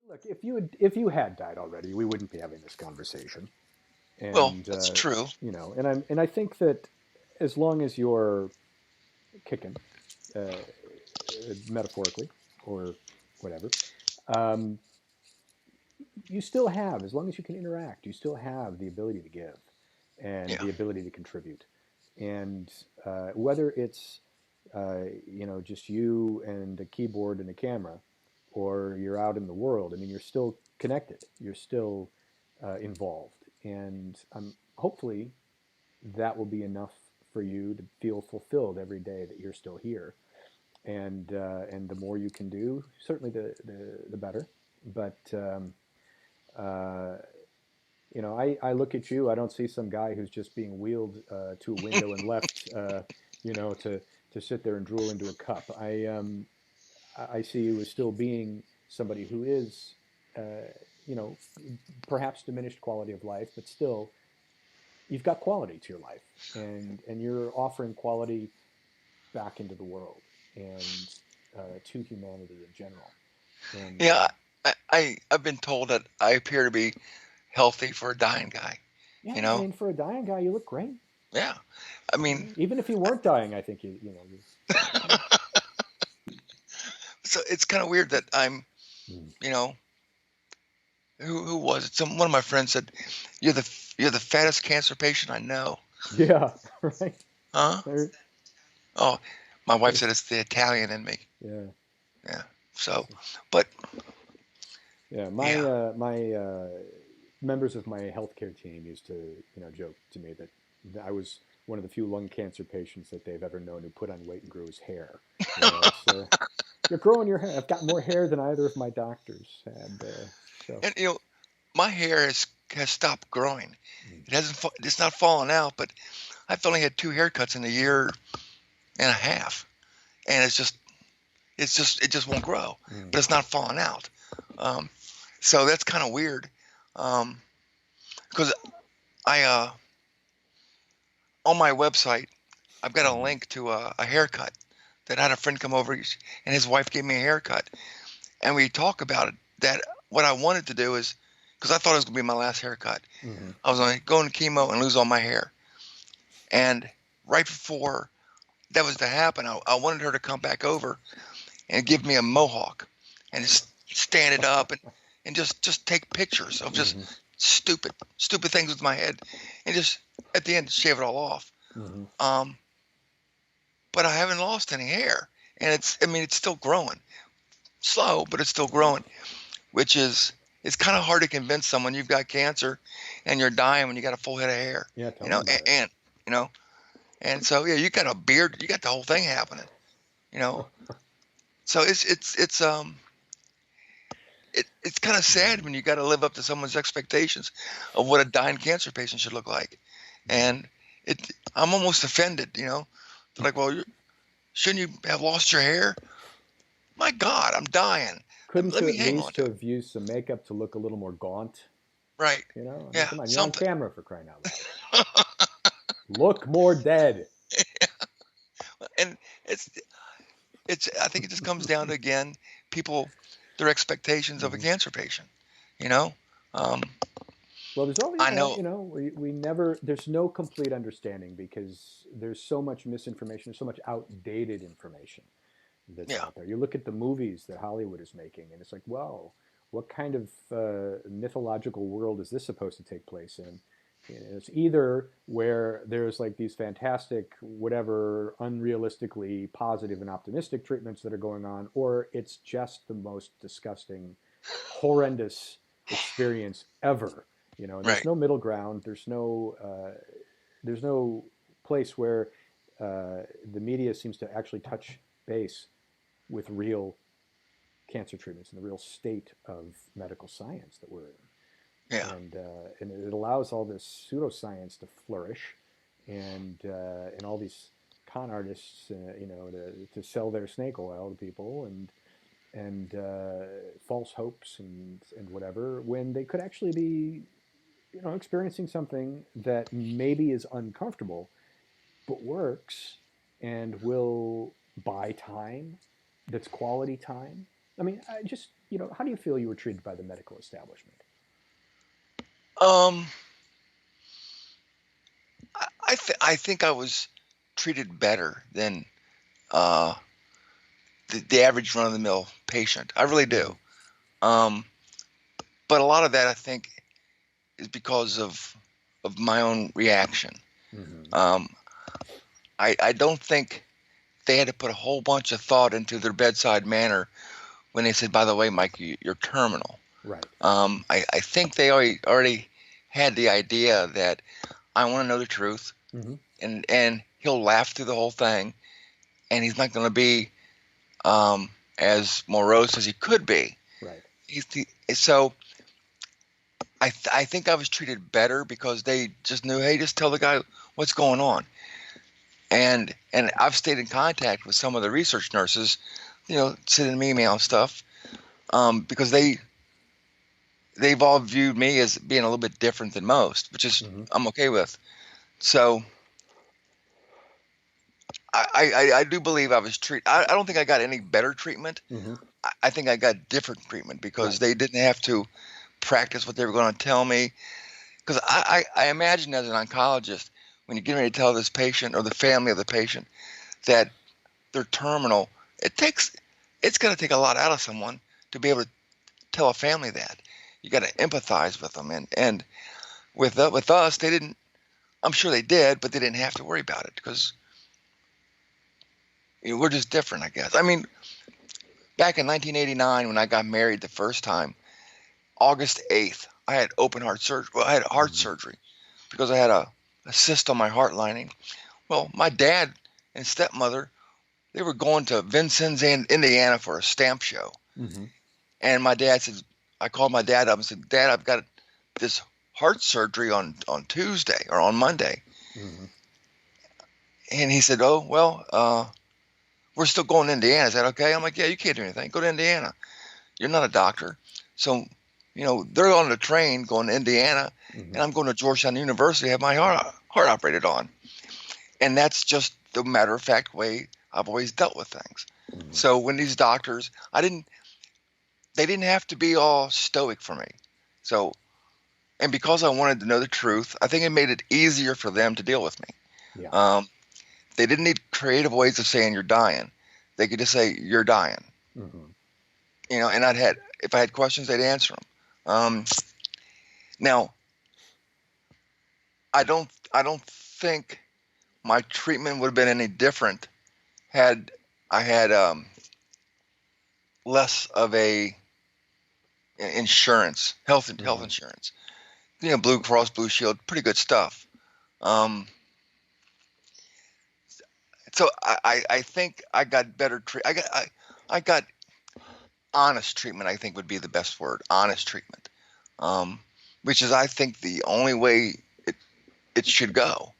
Look, if you had died already, we wouldn't be having this conversation. Well, And that's true. I think that as long as you're kicking, uh, metaphorically or whatever, um, you still have, as long as you can interact, you still have the ability to give and Yeah. the ability to contribute. And whether it's just you and a keyboard and a camera, or you're out in the world, I mean, you're still connected. You're still involved, and hopefully that will be enough for you to feel fulfilled every day that you're still here. And the more you can do, certainly the better. But uh, I look at you. I don't see some guy who's just being wheeled to a window and left, to sit there and drool into a cup. I see you as still being somebody who is, uh, you know, perhaps diminished quality of life, but still you've got quality to your life, and you're offering quality back into the world and to humanity in general. And Yeah, I've been told that I appear to be healthy for a dying guy. yeah, You I know? mean, for a dying guy, you look great. Yeah. I mean, Even if you weren't dying, I think you. so it's kind of weird that I'm, Mm. you know, who was it? One of my friends said, "You're the fattest cancer patient I know." Yeah, right. Huh? There, Oh, my wife said there's it's the Italian in me. yeah. Yeah. So, but Yeah, yeah. my members of my healthcare team used to, joke to me that I was one of the few lung cancer patients that they've ever known who put on weight and grew his hair. It's you're growing your hair. I've got more hair than either of my doctors had. So And my hair has stopped growing. mm, It's not falling out, but I've only had two haircuts in a year and a half, and it just won't grow, mm, but it's not falling out. Um, so that's kind of weird, um, because I on my website I've got a mm, link to a haircut that I had a friend come over and his wife gave me a haircut, and we talk about it. That what I wanted to do is because I thought it was gonna be my last haircut. mm, I was going to go into chemo and lose all my hair, and right before that was to happen, I wanted her to come back over and give me a mohawk and just stand it up and just take pictures of just mm, stupid things with my head and just at the end shave it all off. mm, Um, but I haven't lost any hair, and it's still growing, slow, but it's still growing, which is it's kind of hard to convince someone you've got cancer and you're dying when you got a full head of hair, yeah, tell me about and you know, and so yeah, you got a beard, you got the whole thing happening, you know. it. So it's kind of sad when you got to live up to someone's expectations of what a dying cancer patient should look like, Mm. and I'm almost offended, you know. They're like, well, shouldn't you have lost your hair? My God, I'm dying. Couldn't Let you me at hang on least to it. have used some makeup to look a little more gaunt? Right? I mean, Yeah, come on, you're on something. camera for crying out loud. Look more dead. And it's it's. I think it just comes down to again people their expectations of a Mhm. cancer patient. You know, um, Well, there's always, I know. we never, there's no complete understanding because there's so much misinformation, there's so much outdated information that's Yeah, out there. You look at the movies that Hollywood is making, and it's like, well, what kind of mythological world is this supposed to take place in? It's either where there's like these fantastic, whatever, unrealistically positive and optimistic treatments that are going on, or it's just the most disgusting, horrendous experience ever. And there's right. no middle ground. There's no place where the media seems to actually touch base with real cancer treatments and the real state of medical science that we're in. Yeah, And it allows all this pseudoscience to flourish, and all these con artists, to sell their snake oil to people, and false hopes and whatever, when they could actually be, experiencing something that maybe is uncomfortable but works and will buy time, that's quality time. I mean, I just how do you feel you were treated by the medical establishment? Um, I think I was treated better than uh, the average run of the mill patient. I really Mm-hmm. do. Um, but a lot of that I think is because of my own reaction. Mm-hmm. Um, I don't think they had to put a whole bunch of thought into their bedside manner when they said, "By the way, Mike, you're terminal." Right. I think they already had the idea that I want to know the truth, Mm-hmm. and he'll laugh through the whole thing, and he's not going to be um, as morose as he could be. Right. So I think I was treated better because they just knew, hey, just tell the guy what's going on. And I've stayed in contact with some of the research nurses, sending me email and stuff, because they've all viewed me as being a little bit different than most, which is Mm-hmm. I'm okay with. So I do believe I was treated. I don't think I got any better treatment. Mm-hmm. I think I got different treatment because Right. they didn't have to practice what they were going to tell me. Because I imagine as an oncologist, when you're getting ready to tell this patient or the family of the patient that they're terminal, it's going to take a lot out of someone to be able to tell a family that. You got to empathize with them, and with us, they didn't. I'm sure they did, but they didn't have to worry about it because we're just different, I guess. I mean, back in 1989 when I got married the first time, August 8th, I had open heart surgery. Well, I had heart Mm-hmm. surgery because I had a cyst on my heart lining. Well, my dad and stepmother, they were going to Vincennes, Indiana for a stamp show. Mm-hmm. And my dad said, I called my dad up and said, Dad, I've got this heart surgery on Tuesday or on Monday. Mm-hmm. And he said, oh, well, we're still going to Indiana. Is that okay? I'm like, yeah, you can't do anything. Go to Indiana. You're not a doctor. So, they're on the train going to Indiana, Mm-hmm. and I'm going to Georgetown University to have my heart operated on. And that's just the matter of fact way I've always dealt with things. Mm-hmm. So when these doctors, they didn't have to be all stoic for me. So, and because I wanted to know the truth, I think it made it easier for them to deal with me. Yeah. Um, they didn't need creative ways of saying you're dying. They could just say you're dying. Mm-hmm. And if I had questions, they'd answer them. Now, I don't think my treatment would have been any different had I had less of a insurance, health Mm-hmm. insurance. Blue Cross Blue Shield, pretty good stuff. Um, so I think I got better I got honest treatment. I think would be the best word, honest treatment, um, which is I think the only way it should go.